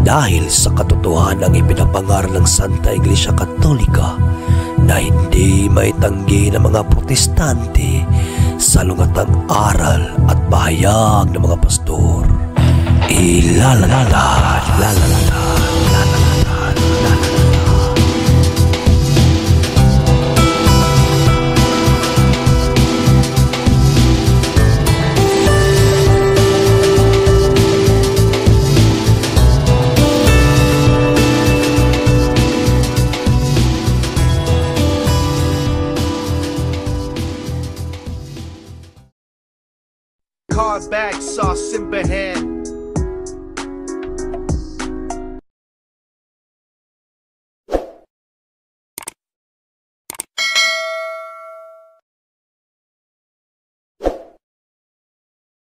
dahil sa katotohanang ipinapangaral ng Santa Iglesia Katolika na hindi maitanggi ng mga protestante sa lungatang aral at pahayag ng mga pastor. Bag sauce simbahan.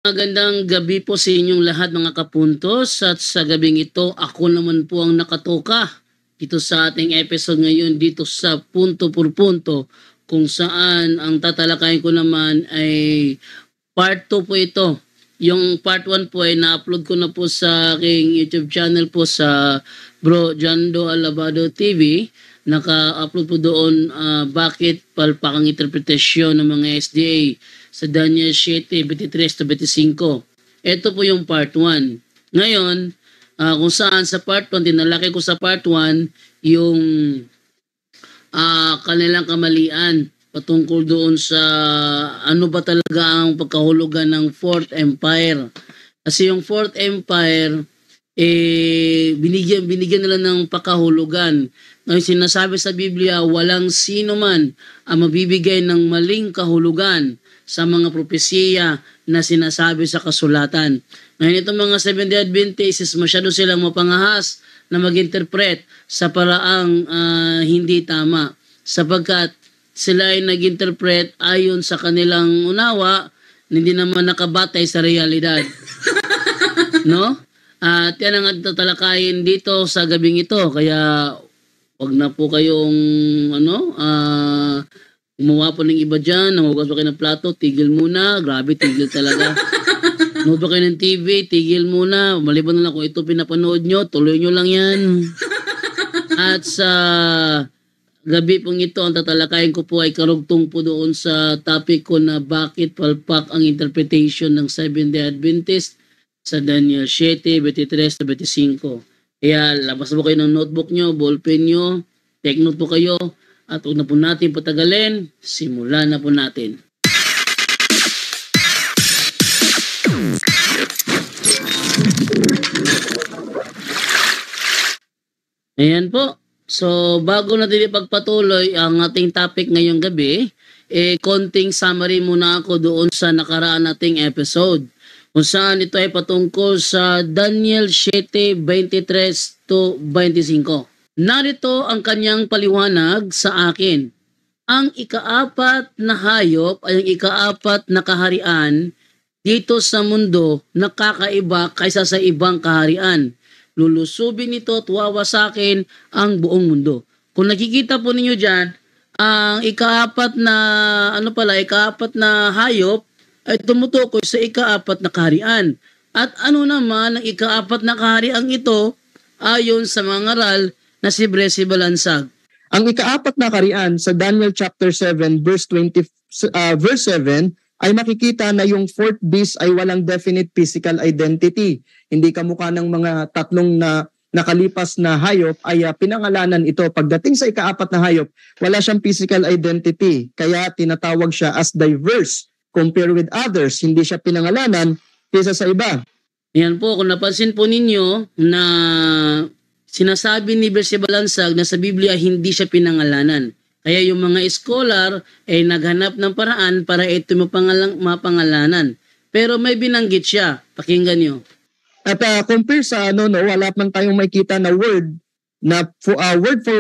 Magandang gabi po sa inyong lahat mga kapuntos, at sa gabing ito ako naman po ang nakatoka dito sa ating episode ngayon dito sa Punto por Punto, kung saan ang tatalakayin ko naman ay part 2 po ito. Yung part 1 po ay na-upload ko na po sa aking YouTube channel po sa Bro Jando Alabado TV. Naka-upload po doon bakit palpak ang interpretasyon ng mga SDA sa Daniel 7:23-25. Ito po yung part 1. Ngayon, kung saan sa part 1, dinalaki ko sa part 1 yung kanilang kamalian patungkol doon sa ano ba talaga ang pagkahulugan ng Fourth Empire. Kasi yung Fourth Empire, binigyan nila ng pakahulugan. Ngayon sinasabi sa Biblia, walang sino man ang mabibigay ng maling kahulugan sa mga propesiya na sinasabi sa kasulatan. Ngayon itong mga Seventh-day Adventists, masyado silang mapangahas na mag-interpret sa paraang hindi tama, sapagkat sila ay nag-interpret ayon sa kanilang unawa, hindi naman nakabatay sa realidad. No? At yan ang tatalakayin dito sa gabing ito. Kaya wag na po kayong gumawa po ng iba dyan, namugas pa kayo ng plato, tigil muna. Grabe, tigil talaga. Nood pa kayo ng TV, tigil muna. Maliban na lang kung ito pinapanood nyo, tuloy nyo lang yan. At sa gabi pong ito, ang tatalakayin ko po ay karugtong po doon sa topic ko na bakit palpak ang interpretation ng Seventh-day Adventist sa Daniel 7:23-25. Kaya labas po kayo ng notebook nyo, ballpen nyo, take note po kayo, at huwag na po natin patagalin, simulan na po natin. Ayan po. So, bago natin ipagpatuloy ang ating topic ngayong gabi, konting summary muna ako doon sa nakaraan nating episode, kung saan ito ay patungkol sa Daniel 7:23-25. Narito ang kanyang paliwanag sa akin. Ang ikaapat na hayop ay ang ikaapat na kaharian dito sa mundo na kakaiba kaysa sa ibang kaharian. Lulusubin nito at wawasakin ang buong mundo. Kung nakikita po ninyo dyan, ang ikaapat na hayop ay tumutukoy sa ikaapat na kaharian. At ano naman ang ikaapat na kaharian ito ayon sa mga ngaral na si Bresi Balansag? Ang ikaapat na kaharian sa Daniel chapter 7 verse 7 ay makikita na yung fourth beast ay walang definite physical identity. Hindi kamukha ng mga tatlong na nakalipas na hayop ay pinangalanan ito. Pagdating sa ikaapat na hayop, wala siyang physical identity. Kaya tinatawag siya as diverse compared with others. Hindi siya pinangalanan kaysa sa iba. Yan po, kung napansin po ninyo na sinasabi ni Bresi Balansag na sa Biblia hindi siya pinangalanan. Kaya yung mga scholar ay naghanap ng paraan para ito mapangalanan. Pero may binanggit siya. Pakinggan nyo. At compare sa wala man tayong makita na word for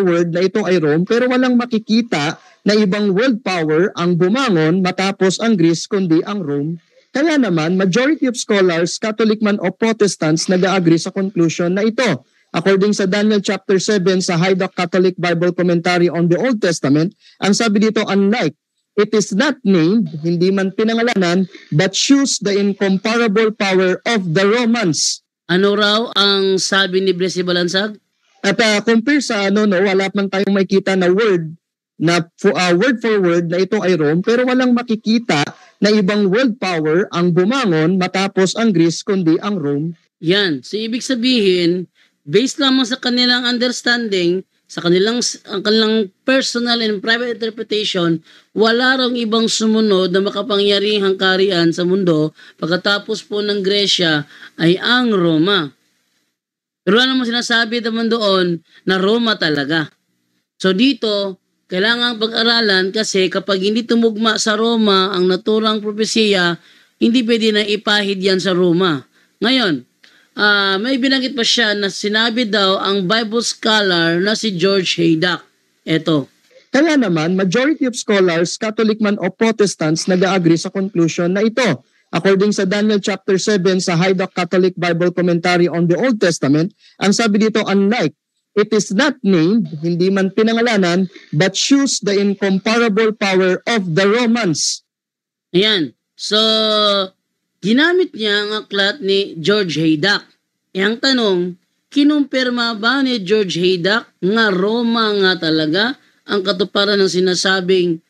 word na ito ay Rome, pero walang makikita na ibang world power ang bumangon matapos ang Greece kundi ang Rome. Kaya naman, majority of scholars, Catholic man o Protestants, nag-agree sa conclusion na ito. According sa Daniel chapter 7 sa Haydock Catholic Bible Commentary on the Old Testament, ang sabi dito, unlike, it is not named, hindi man pinangalanan, but shows the incomparable power of the Romans. Ano raw ang sabi ni Blessy Balansag? At compare sa wala man tayong makita na word word for word na ito ay Rome, pero walang makikita na ibang world power ang bumangon matapos ang Greece kundi ang Rome. Yan. So, ibig sabihin, based lamang sa kanilang understanding, sa ang kanilang personal and private interpretation, wala rang ibang sumunod na makapangyarihang kaharian sa mundo pagkatapos po ng Gresya ay ang Roma. Pero wala namang sinasabi naman doon na Roma talaga. So dito, kailangan pag-aralan kasi kapag hindi tumugma sa Roma ang naturang propesiya, hindi pwede na ipahid yan sa Roma. Ngayon, may binanggit pa siya na sinabi daw ang Bible scholar na si George Haydock. Eto. Kaya naman, majority of scholars, Catholic man o Protestants, nag-agree sa conclusion na ito. According sa Daniel chapter 7 sa Haydock Catholic Bible Commentary on the Old Testament, ang sabi dito, unlike, it is not named, hindi man pinangalanan, but shows the incomparable power of the Romans. Ayan. So, ginamit niya ang aklat ni George Haydock. Ang tanong, kinumpirma ba ni George Haydock nga Roma nga talaga ang katuparan ng sinasabing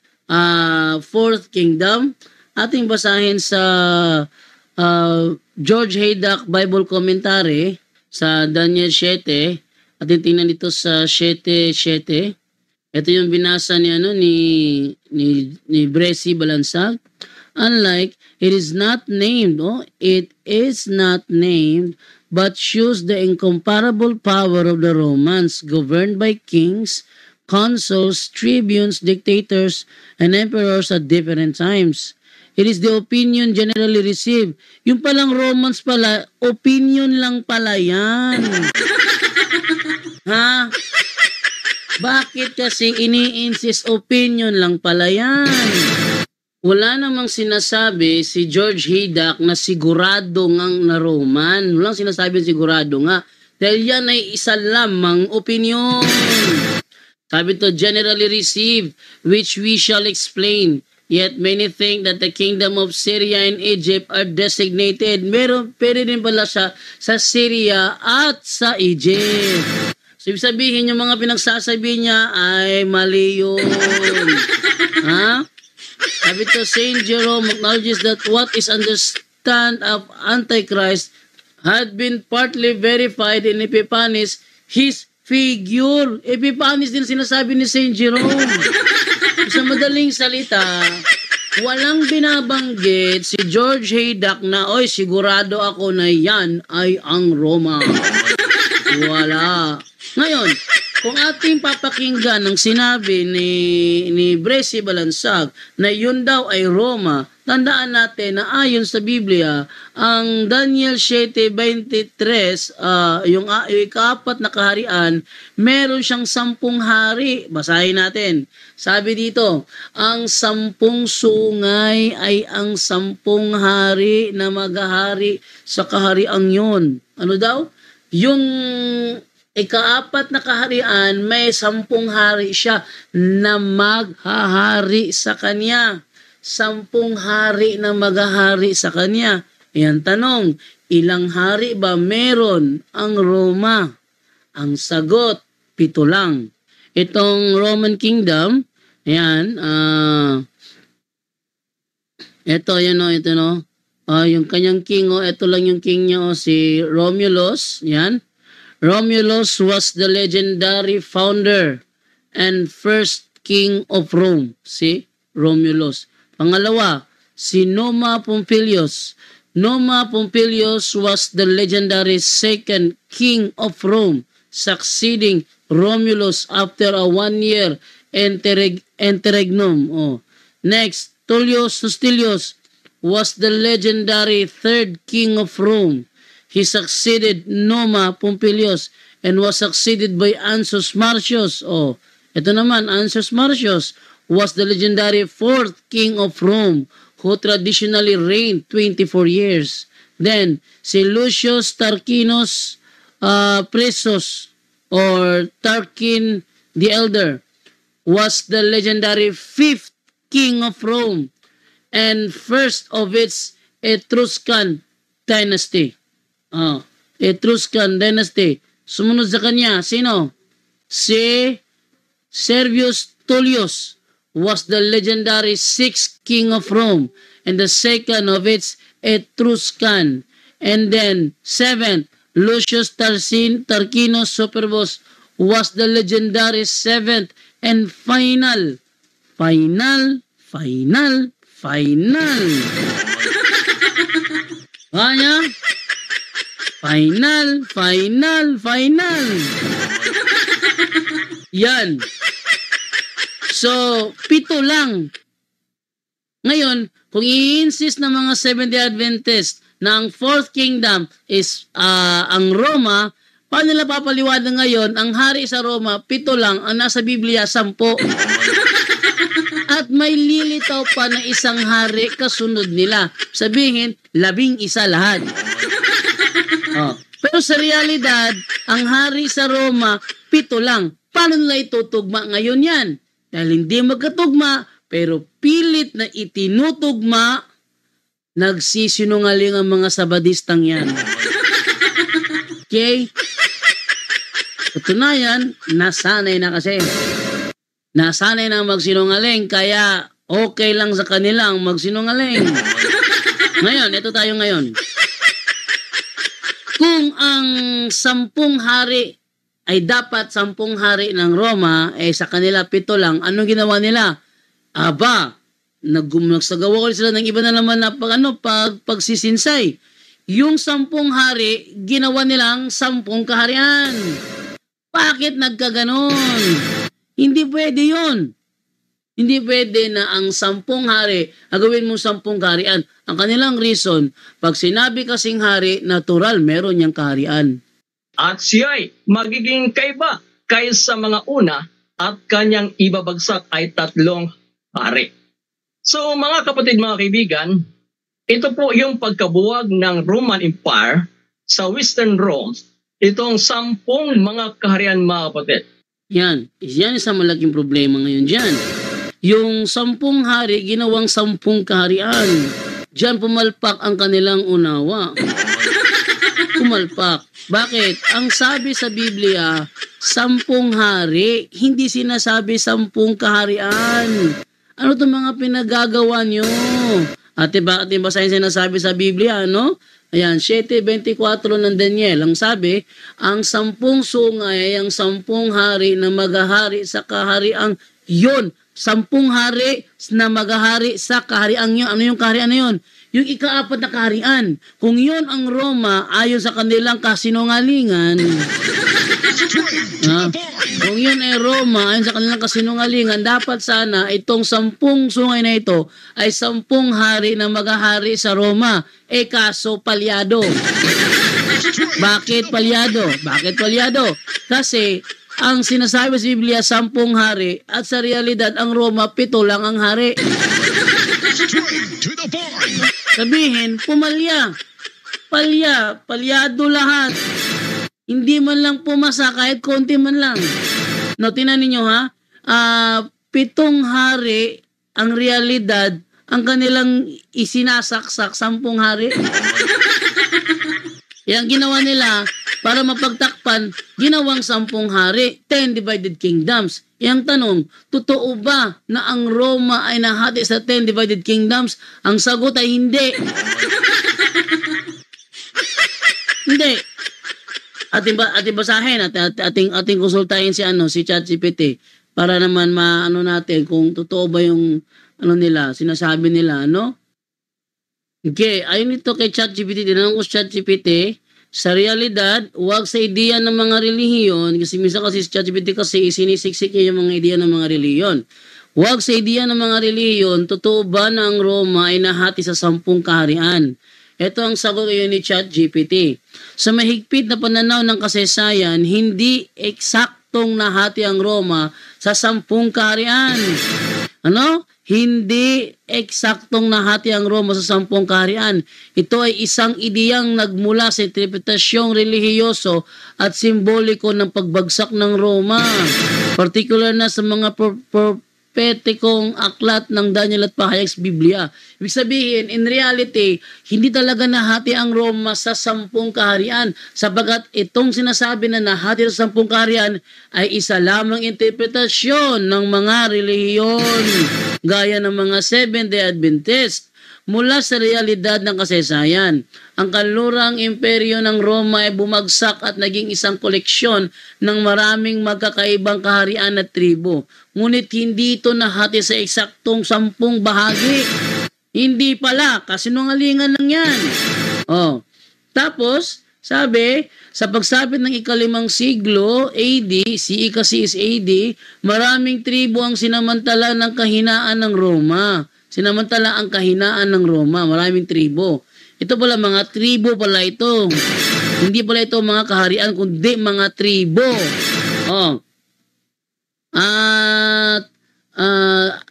Fourth Kingdom? Ating basahin sa George Haydock Bible Commentary sa Daniel 7. At tingnan dito sa 7:7. Ito yung binasa ni ni Blessy Balansag. Unlike, it is not named, but shows the incomparable power of the Romans, governed by kings, consuls, tribunes, dictators, and emperors at different times. It is the opinion generally received. Yung palang Romans pala, opinion lang pala yan. Ha? Bakit kasi ini-insist opinion lang pala yan? Wala namang sinasabi si George Haydock na sigurado ngang na Roman. Walang sinasabi sigurado nga. Dahil yan ay isa lamang opinion. Sabi to, generally received, which we shall explain. Yet many think that the kingdom of Syria and Egypt are designated. Pwede din pala siya sa Syria at sa Egypt. So, ibig sabihin, yung mga pinagsasabi niya ay mali yun. Ha? Sabi to, Saint Jerome acknowledges that what is understood of Antichrist had been partly verified in Epiphanes, his figure. Epiphanes din sinasabi ni Saint Jerome. Sa madaling salita, walang binabanggit si George Haydock na, oy, sigurado ako na yan ay ang Roma. Wala. Ngayon, kung ating papakinggan ang sinabi ni Blessy Balansag na yun daw ay Roma, tandaan natin na ayon sa Biblia, ang Daniel 7:23, yung ika-4 na kaharian, meron siyang 10 hari. Basahin natin. Sabi dito, ang 10 sungay ay ang 10 hari na maghahari sa kahariang yun. Ano daw? Yung ika-4 na kaharian, may 10 hari siya na maghahari sa kanya. 10 hari na maghahari sa kanya. Ayan, tanong, ilang hari ba meron ang Roma? Ang sagot, 7 lang. Itong Roman Kingdom, ayan, ito yung kanyang king, ito lang yung king niya, si Romulus, yan. Romulus was the legendary founder and first king of Rome, si Romulus. Pangalawa, si Numa Pompilius. Numa Pompilius was the legendary second king of Rome, succeeding Romulus after a 1-year interregnum. Next, Tullius Hostilius was the legendary third king of Rome. He succeeded Numa Pompilius and was succeeded by Ansus Marcius. Ito naman, Ansus Marcius was the legendary fourth king of Rome who traditionally reigned 24 years. Then, si Lucius Tarquinius Priscus or Tarquin the Elder was the legendary fifth king of Rome and first of its Etruscan dynasty. Etruscan dynasty. Sumunod sa kanya, sino? Si Servius Tullius was the legendary sixth king of Rome and the second of its Etruscan. And then, seventh, Lucius Tarquinius Superbus was the legendary seventh and final. Kanya? Final. Yan. So, 7 lang. Ngayon, kung i-insist ng mga Seventh-day Adventist na ang Fourth Kingdom is ang Roma, paano nila papaliwanag ngayon, ang hari sa Roma, 7 lang, ang nasa Biblia, 10. At may lilitaw pa na isang hari kasunod nila. Sabihin, 11 lahat. Pero sa realidad, ang hari sa Roma, 7 lang. Paano nila itutugma ngayon yan? Dahil hindi magkatugma, pero pilit na itinutugma, nagsisinungaling ang mga sabadistang yan. Okay? Katunayan, nasanay na kasi. Nasanay na magsinungaling, kaya okay lang sa kanilang magsinungaling. Ngayon, ito tayo ngayon. Kung ang 10 hari ay dapat 10 hari ng Roma, sa kanila 7 lang, anong ginawa nila? Aba, nagsagawa ulit sila ng iba na naman na pagsisinsay. Yung 10 hari, ginawa nilang 10 kaharian. Bakit nagkaganon? Hindi pwede yun. Hindi pwede na ang 10 hari, agawin mo 10 kaharian. Ang kanilang reason, pag sinabi kasing hari, natural, meron niyang kaharian. At siya'y magiging kaiba kaysa mga una at kanyang ibabagsak ay 3 hari. So mga kapatid, mga kaibigan, ito po yung pagkabuwag ng Roman Empire sa Western Rome. Itong 10 mga kaharian, mga kapatid. Yan isang malaking problema ngayon dyan. Yung 10 hari, ginawang 10 kaharian. Diyan pumalpak ang kanilang unawa. Pumalpak. Bakit? Ang sabi sa Biblia, 10 hari, hindi sinasabi 10 kaharian. Ano itong mga pinagagawa nyo? Ate basahin sinasabi sa Biblia, no? Ayan, 7:24 ng Daniel. Ang sabi, ang 10 sungay ay ang 10 hari na maghahari sa kahariang yun. 10 hari na maghahari sa kahariang yun. Ano yung kaharian na yun? Yung ika-4 na kaharian. Kung yun ang Roma, ayon sa kanilang kasinungalingan, kung yun ay Roma, ayon sa kanilang kasinungalingan, dapat sana itong 10 sungay na ito ay 10 hari na maghahari sa Roma. Kaso palyado. Bakit palyado? Kasi ang sinasabi sa Biblia 10 hari at sa realidad ang Roma 7 lang ang hari. Sabihin, palyado lahat. Hindi man lang pumasa kahit konti man lang. No, tinan ninyo ha. 7 hari ang realidad, ang kanilang isinasaksak 10 hari. Yang ginawa nila para mapagtakpan, ginawang 10 hari, 10 divided kingdoms. Yang tanong, totoo ba na ang Roma ay nahati sa 10 divided kingdoms? Ang sagot ay hindi. Hindi. Ating basahin at ating konsultahin si ChatGPT para naman maano natin kung totoo ba yung nila, sinasabi nila, no? Okay, ayun ito kay ChatGPT, tinanong ko sa ChatGPT, sa realidad, huwag sa ideya ng mga relihiyon, kasi minsan kasi sa ChatGPT kasi sinisiksik niya yung mga ideya ng mga relihiyon. Huwag sa ideya ng mga relihiyon, totoo ba na ang Roma ay nahati sa 10 kaharian? Ito ang sagot ngayon ni ChatGPT. Sa mahigpit na pananaw ng kasaysayan, hindi eksaktong nahati ang Roma sa 10 kaharian. Ano? Hindi eksaktong nahati ang Roma sa 10 kaharian. Ito ay isang ideyang nagmula sa interpretasyong relihiyoso at simboliko ng pagbagsak ng Roma. Particular na sa mga prophetikong aklat ng Daniel at pahayag sa Biblia. Ibig sabihin, in reality, hindi talaga nahati ang Roma sa 10 kaharian, sapagat itong sinasabi na nahati sa 10 kaharian ay isa lamang interpretasyon ng mga relihiyon, gaya ng mga Seventh-day Adventist, mula sa realidad ng kasaysayan. Ang kanlurang imperyo ng Roma ay bumagsak at naging isang koleksyon ng maraming magkakaibang kaharian at tribo. Ngunit hindi ito nahati sa eksaktong 10 bahagi. Hindi pala, kasinungalingan lang yan. Tapos, sabi, sa pagsapit ng ika-5 siglo AD, si ika-6 AD, maraming tribo ang sinamantala ng kahinaan ng Roma. Sinamantala ang kahinaan ng Roma, maraming tribo. Ito pala mga tribo pala ito. Hindi pala ito mga kaharian, kundi mga tribo. At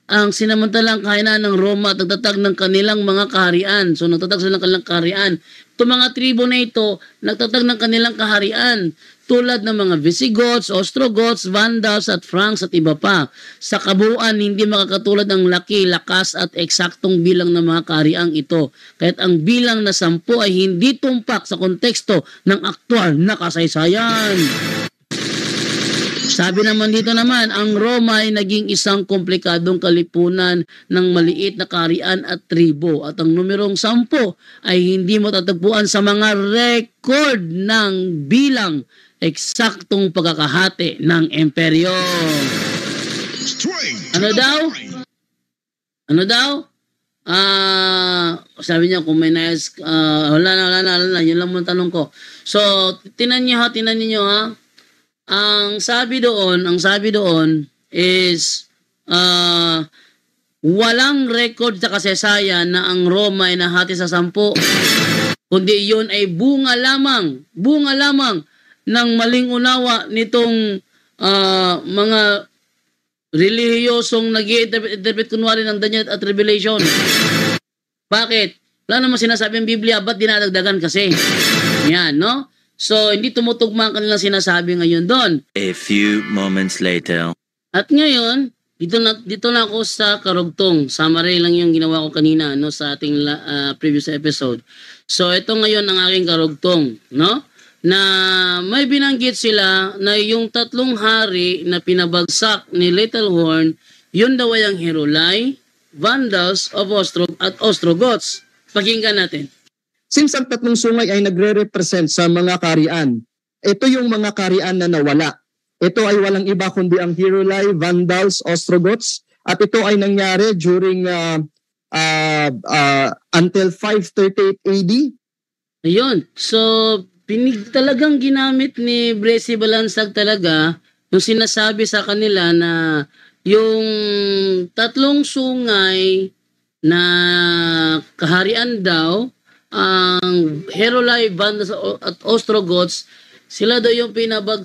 ang sinamantalang kahinaan ng Roma at nagtatag ng kanilang mga kaharian. So nagtatag sila ng kanilang kaharian. Itong mga tribo na ito, nagtatag ng kanilang kaharian. Tulad ng mga Visigoths, Ostrogoths, Vandals at Franks at iba pa. Sa kabuuan, hindi makakatulad ang laki, lakas at eksaktong bilang ng mga kahariang ito. Kahit ang bilang na 10 ay hindi tumpak sa konteksto ng aktwal na kasaysayan. Sabi naman dito naman, ang Roma ay naging isang komplikadong kalipunan ng maliit na kaharian at tribo. At ang numerong 10 ay hindi matatagpuan sa mga record ng bilang eksaktong pagkakahati ng imperyo. Ano daw? Sabi niya kung may nice, wala na, yun lang mong tanong ko. So, tinan niyo ha. Ang sabi doon is, walang record sa kasaysayan na ang Roma ay nahati sa 10, kundi yun ay bunga lamang ng maling unawa nitong mga relihiyosong nag-i-interpret kunwari ng Daniel at Revelation. Bakit? Wala naman sinasabi ang Biblia, ba't dinadagdagan kasi? Yan, no? So, hindi tumutugma ang kanilang sinasabi ngayon doon. A few moments later. At ngayon, dito na ako sa karugtong. Summary lang yung ginawa ko kanina, no, sa ating previous episode. So, ito ngayon ang aking karugtong, no? Na may binanggit sila na yung 3 hari na pinabagsak ni Little Horn, yun daw ay ang Heruli, Vandals of at Ostrogoths. Pakinggan natin. Since ang 3 sungay ay nagre-represent sa mga kaharian, ito yung mga kaharian na nawala. Ito ay walang iba kundi ang Heruli, Vandals, Ostrogoths, at ito ay nangyari during until 538 AD. Ayun. So, talagang ginamit ni Bresi Balansag talaga yung sinasabi sa kanila na yung 3 sungay na kaharian daw, ang Heruli, Vandals at Ostrogoths, sila daw yung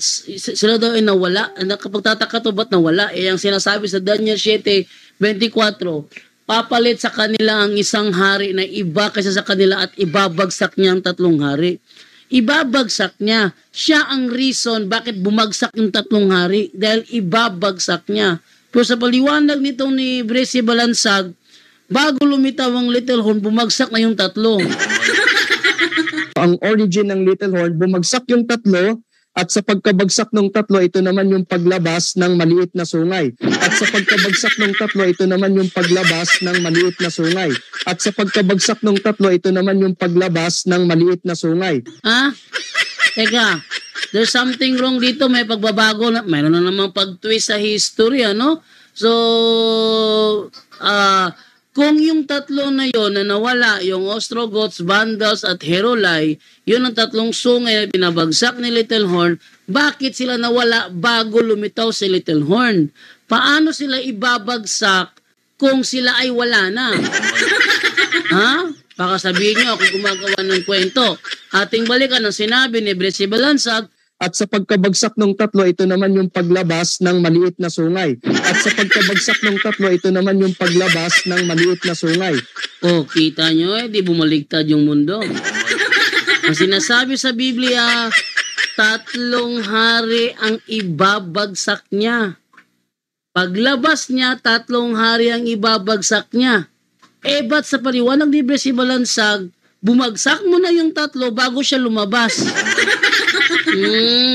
sila daw ay nawala. Nakapagtataka to, ba't nawala? Ang sinasabi sa Daniel 7:24, papalit sa kanila ang isang hari na iba kaysa sa kanila at ibabagsak niya ang 3 hari. Ibabagsak niya. Siya ang reason bakit bumagsak yung 3 hari, dahil ibabagsak niya. Pero sa paliwanag nitong ni Bresi Balansag, bago lumitaw ang Little Horn, bumagsak na yung 3. Ang origin ng Little Horn, bumagsak yung 3, at sa pagkabagsak ng 3, ito naman yung paglabas ng maliit na sungay. At sa pagkabagsak ng 3, ito naman yung paglabas ng maliit na sungay. At sa pagkabagsak ng 3, ito naman yung paglabas ng maliit na sungay. Teka, there's something wrong dito, may pagbabago na, mayroon na namang pag-twist sa history, ano? So, kung yung 3 na yon na nawala, yung Ostrogoths, Vandals at Heruli, yun ang 3 sungay na pinabagsak ni Little Horn, bakit sila nawala bago lumitaw si Little Horn? Paano sila ibabagsak kung sila ay wala na? Baka sabihin nyo ako gumagawa ng kwento. Ating balikan ang sinabi ni Bresi Balansag. At sa pagkabagsak ng 3, ito naman yung paglabas ng maliit na sungay. At sa pagkabagsak ng 3, ito naman yung paglabas ng maliit na sungay. Kita nyo di bumaligtad yung mundo. Ang sinasabi sa Biblia, 3 hari ang ibabagsak niya. Paglabas niya, 3 hari ang ibabagsak niya. Ba't sa paliwanag ni Bresi Balansag, bumagsak mo na yung 3 bago siya lumabas?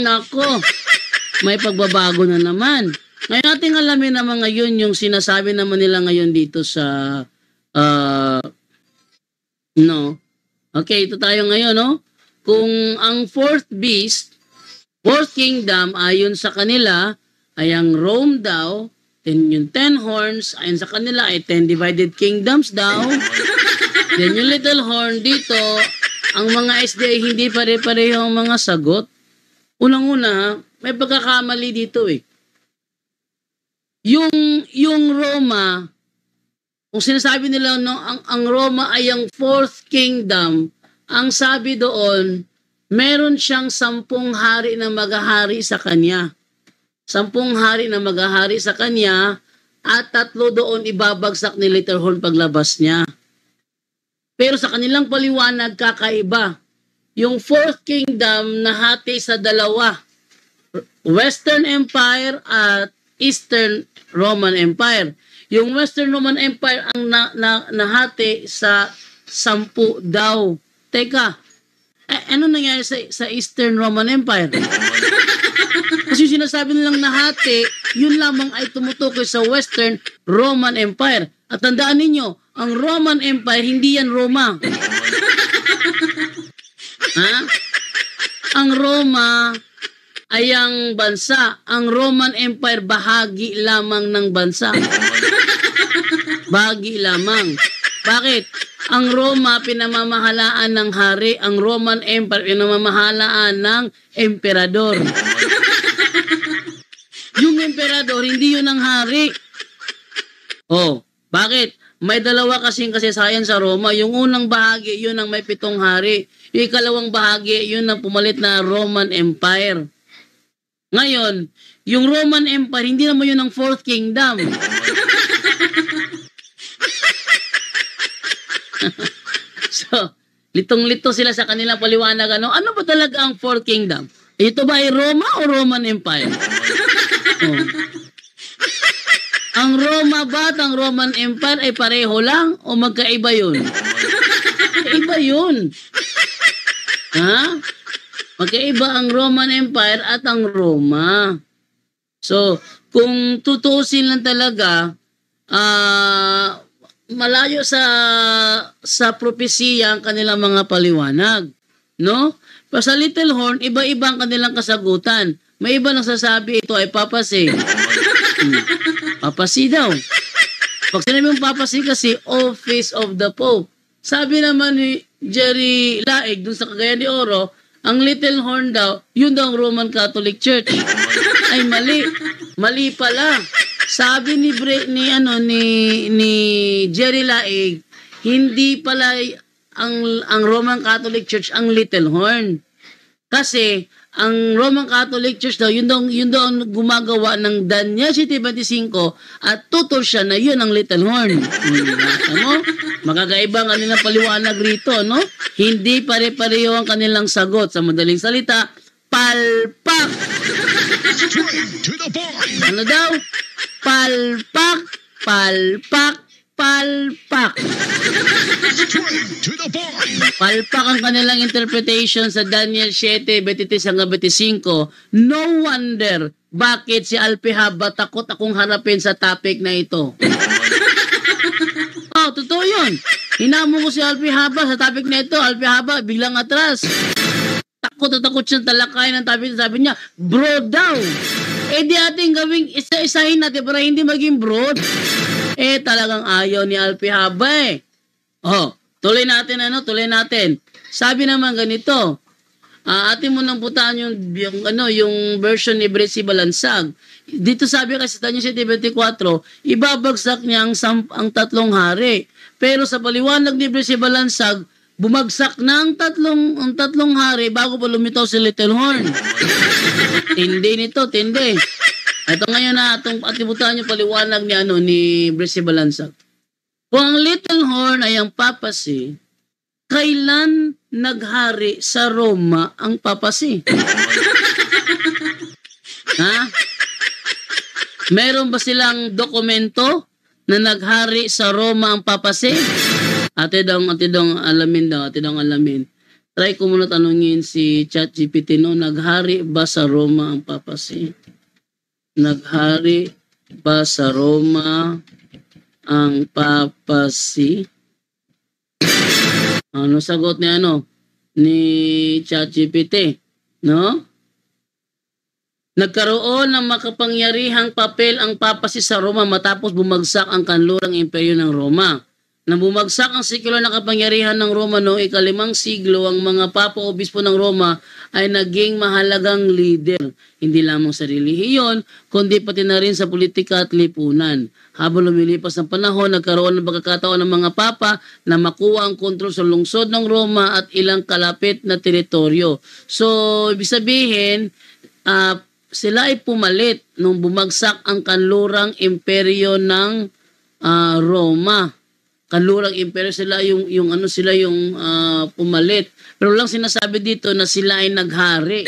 Nako, may pagbabago na naman. Ngayon natin alamin naman ngayon yung sinasabi naman nila ngayon dito sa Okay, ito tayo ngayon, no? Kung ang fourth beast, fourth kingdom, ayon sa kanila, ay ang Rome daw, then yung 10 horns, ayon sa kanila, ay 10 divided kingdoms daw. Then yung little horn dito, ang mga SDA hindi pare-pareho ang mga sagot. Unang-una, may pagkakamali dito eh. Yung Roma, kung sinasabi nila no, ang Roma ay ang fourth kingdom, ang sabi doon, meron siyang 10 hari na maghahari sa kanya. 10 hari na maghahari sa kanya at 3 doon ibabagsak ni Little Horn paglabas niya. Pero sa kanilang paliwanag, kakaiba. Yung fourth kingdom nahati sa 2. Western Empire at Eastern Roman Empire. Yung Western Roman Empire ang nahati sa 10 daw. Teka, ano nangyari sa Eastern Roman Empire? Kasi sinasabi nilang nahati, yun lamang ay tumutukoy sa Western Roman Empire. At tandaan ninyo, ang Roman Empire, hindi yan Roma. Ang Roma ay ang bansa. Ang Roman Empire, bahagi lamang ng bansa. Bahagi lamang. Bakit? Ang Roma, pinamamahalaan ng hari. Ang Roman Empire, pinamamahalaan ng emperador. Yung emperador, hindi yun ang hari. Bakit? May 2 kasing kasaysayan sa Roma. Yung unang bahagi, yun ang may 7 hari. Yung ikalawang bahagi, yun ang pumalit na Roman Empire. Ngayon, yung Roman Empire, hindi naman yun ang fourth kingdom. So, litong-lito sila sa kanilang paliwanag. Ano ba talaga ang fourth kingdom? Ito ba ay Roma o Roman Empire? Ang Roma ba at ang Roman Empire ay pareho lang o magkaiba yun? Magkaiba yun. Magkaiba ang Roman Empire at ang Roma. So, kung tutusin lang talaga, malayo sa propesiya ang kanilang mga paliwanag. No? Pero sa Little Horn, iba-iba ang kanilang kasagutan. May iba nagsasabi ito ay papasi. Papasi daw. Pag sinabi mong papasi kasi, office of the Pope. Sabi naman ni Jerry Laig dun sa Cagayan de Oro, ang Little Horn daw, yun daw ang Roman Catholic Church. Ay mali. Mali pala. Sabi ni Jerry Laig, hindi pala ang Roman Catholic Church ang Little Horn. Kasi ang Roman Catholic Church daw, yun daw ang gumagawa ng Daniel 7:25 at tutol siya na yun ang Little Horn. Magkakaiba ang kanilang paliwanag rito, no? Hindi pare-pareho ang kanilang sagot. Sa madaling salita, palpak. Ano daw? Palpak, palpak, palpak. Palpak ang kanilang interpretation sa Daniel 7:23-25. No wonder bakit si Alpihaba takot akong harapin sa topic na ito. Totoo yun. Hinamo ko si Alpihaba sa topic na ito. Alpihaba, biglang atras. Takot siyang talakayin ng topic. Sabi niya, broad daw. Di ating gawing isa-isahin natin para hindi maging broad. Talagang ayaw ni Alpihaba tuloy natin. Sabi naman ganito, atin mo nang putaan yung version ni Bresi Balansag. Dito sabi kasi sa Daniel 7:24, ibabagsak niya ang 3 hari. Pero sa paliwanag ni Bresi Balansag, bumagsak ng tatlong hari bago pa lumitaw si Little Horn. Tindi. Ito ngayon atong atibutan yung paliwanag ni Bresi Balansag. Kung ang Little Horn ay ang papasi, kailan naghari sa Roma ang papasi? Meron ba silang dokumento na naghari sa Roma ang papasi? Ate dong alamin. Try ko muna tanungin si ChatGPT, no, naghari ba sa Roma ang papasi? Naghari ba sa Roma ang papasi? Ano sagot ni ni ChatGPT, no? Nagkaroon ng makapangyarihang papel ang papasi sa Roma matapos bumagsak ang kanlurang imperyo ng Roma. Nang bumagsak ang sekular na kapangyarihan ng Roma noong ika-5 siglo, ang mga papa-obispo ng Roma ay naging mahalagang leader, hindi lamang sa relihiyon, kundi pati na rin sa politika at lipunan. Habang lumilipas ng panahon, nagkaroon ng pagkakataon ng mga papa na makuha ang kontrol sa lungsod ng Roma at ilang kalapit na teritoryo. So, ibig sabihin, sila ay pumalit nung bumagsak ang kanlurang imperyo ng Roma. Kanlurang imperyo sila yung pumalit. Pero lang sinasabi dito na sila ay naghari.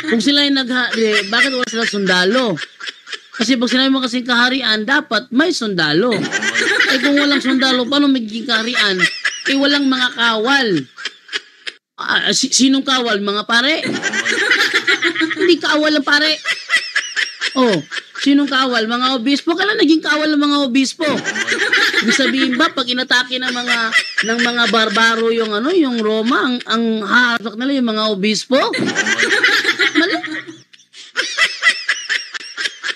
Kung sila ay naghari, bakit wala sila sundalo? Kasi pag sinabi mo kasing kaharian, dapat may sundalo. Eh kung walang sundalo, paano magiging kaharian? Eh walang mga kawal. Sinong kawal? Mga pare? Hindi kawal ang pare. Oh, sinong kawal? Mga obispo? Kailan naging kawal ng mga obispo? Ibig sabihin ba pag inatake ng mga barbaro yung Roma, ang hahasak nila yung mga obispo? Mali.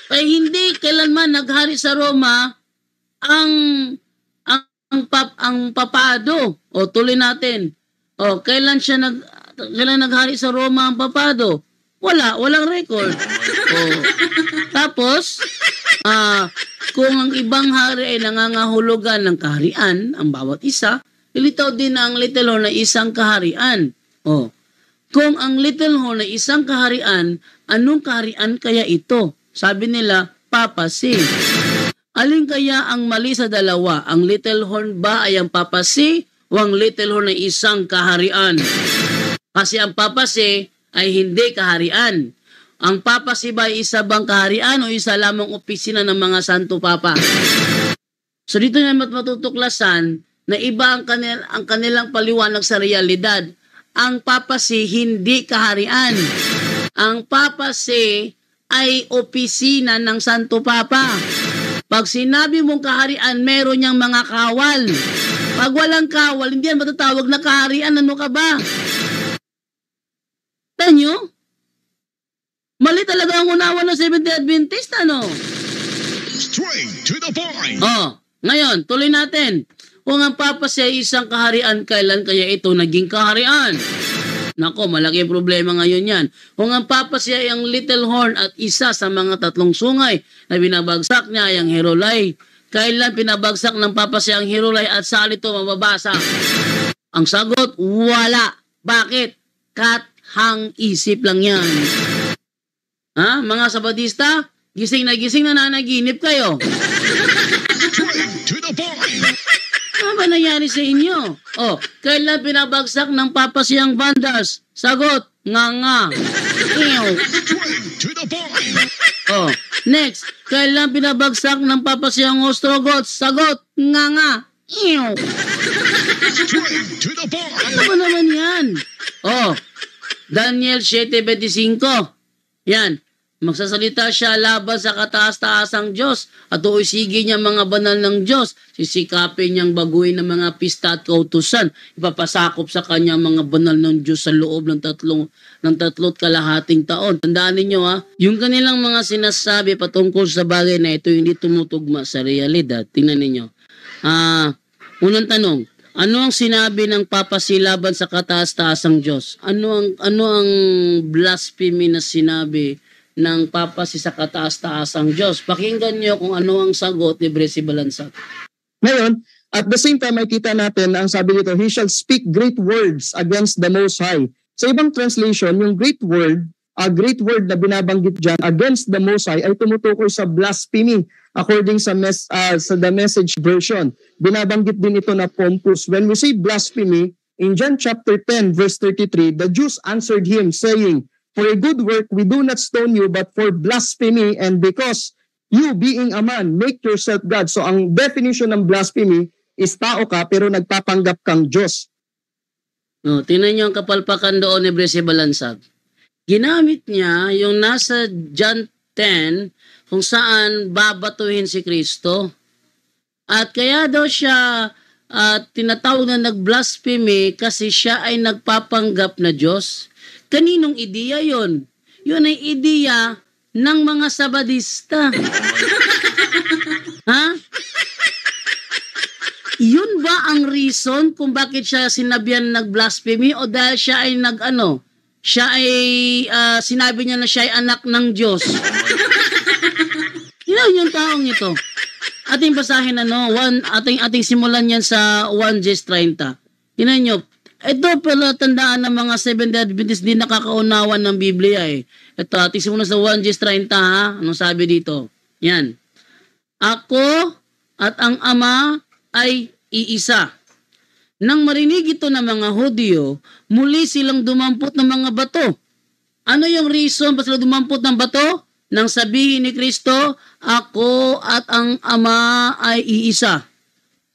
Ay hindi kailanman naghari sa Roma ang papado. O tuloy natin. O kailan naghari sa Roma ang papado? Walang record. Tapos, kung ang ibang hari ay nangangahulugan ng kaharian, ang bawat isa, ilitaw din ang little horn na isang kaharian. Kung ang little horn ay isang kaharian, anong kaharian kaya ito? Sabi nila, papasi. Alin kaya ang mali sa dalawa? Ang little horn ba ay ang papasi o ang little horn ay isang kaharian? Kasi ang papasi ay hindi kaharian. Ang papasi ba ay isa bang kaharian o isa lamang opisina ng mga Santo Papa? So dito na matutuklasan na iba ang kanilang paliwanag sa realidad. Ang papasi hindi kaharian. Ang papasi ay opisina ng Santo Papa. Pag sinabi mong kaharian, meron niyang mga kawal. Pag walang kawal, hindi yan matatawag na kaharian. Ano ka ba? Tanyo? Mali talaga ang unawa ng Seventh-day Adventist, Straight to the point. Ngayon, tuloy natin. Kung ang papasi ay isang kaharian, kailan kaya ito naging kaharian? Nako, malaki problema ngayon yan. Kung ang papasi ay ang little horn at isa sa mga 3 sungay na binabagsak niya ay ang Herolay, kailan pinabagsak ng papasi ang Herolay at saan ito mababasa? Ang sagot, wala. Bakit? Kathang isip lang yan. Mga Sabadista, gising na nanaginip kayo. To the point. Ano ba nangyari sa inyo? Kailan pinabagsak ng papasi ang Vandals? Sagot, nga. To the point. Next, kailan pinabagsak ng papasi ang Ostrogoths? Sagot, nga. To the point. Ano ba naman yan? Daniel 7:25. Yan. Magsasalita siya laban sa kataas-taasang Diyos at uusigin niya mga banal ng Diyos. Sisikapin niyang baguhin ng mga pista at kautusan. Ipapasakop sa kanya mga banal ng Diyos sa loob ng 3 kalahating taon. Tandaan ninyo yung kanilang mga sinasabi patungkol sa bagay na ito hindi tumutugma sa realidad. Tingnan ninyo. Unang tanong, ano ang sinabi ng papasi laban sa kataas-taasang Diyos? Ano ang blasphemy na sinabi ng papasi sa kataas-taasang Diyos? Pakinggan nyo kung ano ang sagot ni Bresi Balansat. Ngayon, at the same time, makita natin na ang sabi dito, he shall speak great words against the Most High. Sa ibang translation, yung great word na binabanggit dyan against the Most High ay tumutukoy sa blasphemy according sa the Message version. Binabanggit din ito na pompous. When we say blasphemy, in John chapter 10 verse 33, the Jews answered him saying, For a good work, we do not stone you, but for blasphemy, and because you being a man, make yourself God. So ang definition ng blasphemy is tao ka, pero nagpapanggap kang Diyos. No, tingnan niyo ang kapalpakan doon ni Brese Balansag. Ginamit niya yung nasa John 10 kung saan babatuhin si Kristo. At kaya daw siya tinatawag na nag-blasphemy kasi siya ay nagpapanggap na Diyos. Kaninong ideya yon? Yun ay ideya ng mga Sabadista. Ha? Yun ba ang reason kung bakit siya sinabihan nag-blasphemy o dahil siya ay siya ay sinabi niya na siya ay anak ng Diyos? Yun yung taong ito. Ating basahin ating simulan yan sa 1:30. Tingnan nyo, ito pala tandaan ng mga Seventh-day Adventists di nakakaunawan ng Biblia eh. Ito, ating simulan sa 1:30 ha. Anong sabi dito? Yan. Ako at ang Ama ay iisa. Nang marinig ito ng mga Hudyo, muli silang dumampot ng mga bato. Ano yung reason pa sila dumampot ng bato? Nang sabihin ni Kristo, ako at ang Ama ay iisa.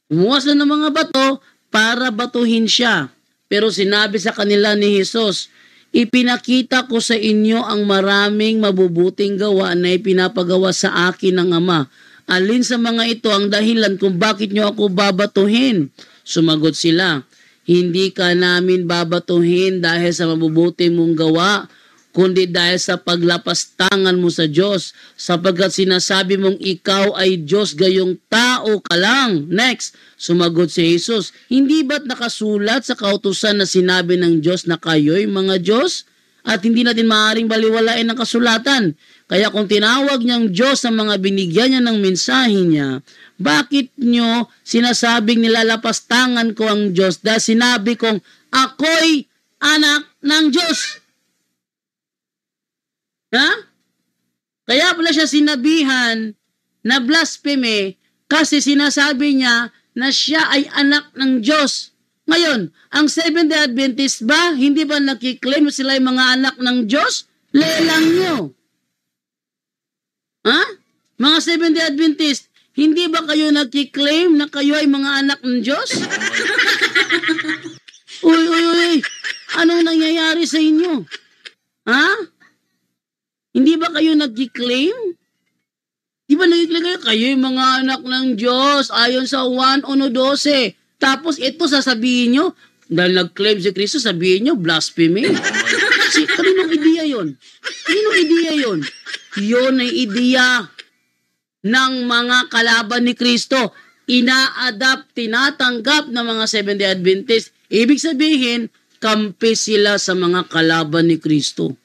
Umuwas na ng mga bato para batuhin siya. Pero sinabi sa kanila ni Jesus, ipinakita ko sa inyo ang maraming mabubuting gawa na ipinapagawa sa akin ng Ama. Alin sa mga ito ang dahilan kung bakit nyo ako babatuhin? Sumagot sila, hindi ka namin babatuhin dahil sa mabubuti mong gawa, kundi dahil sa paglapastangan mo sa Diyos, sapagkat sinasabi mong ikaw ay Diyos gayong tao ka lang. Next, sumagot si Jesus, hindi ba't nakasulat sa kautusan na sinabi ng Diyos na kayo'y mga Diyos? At hindi natin maaaring baliwalain ang kasulatan. Kaya kung tinawag niyang Diyos ang mga binigyan niya ng mensahe niya, bakit niyo sinasabing nilalapastangan ko ang Diyos dahil sinabi kong ako'y anak ng Diyos? Ha? Kaya pala siya sinabihan na blasphemy kasi sinasabi niya na siya ay anak ng Diyos. Ngayon, ang Seventh-day Adventist ba, hindi ba nakiklaim sila ay mga anak ng Diyos? Lelang nyo. Ha? Mga Seventh-day Adventist, hindi ba kayo nakiklaim na kayo ay mga anak ng Diyos? Uy. Anong nangyayari sa inyo? Ha? Hindi ba kayo nag-claim? Di ba nag-claim kayo yung mga anak ng Diyos ayon sa 1:12? Tapos ito sasabihin nyo, dahil nag-claim si Kristo, sabihin nyo, blasphemy. Kaninong ideya yun? Kaninong ideya yun? Yun ay ideya ng mga kalaban ni Kristo. Ina-adapt, tinatanggap ng mga Seventh-day Adventists. Ibig sabihin, kampi sila sa mga kalaban ni Kristo.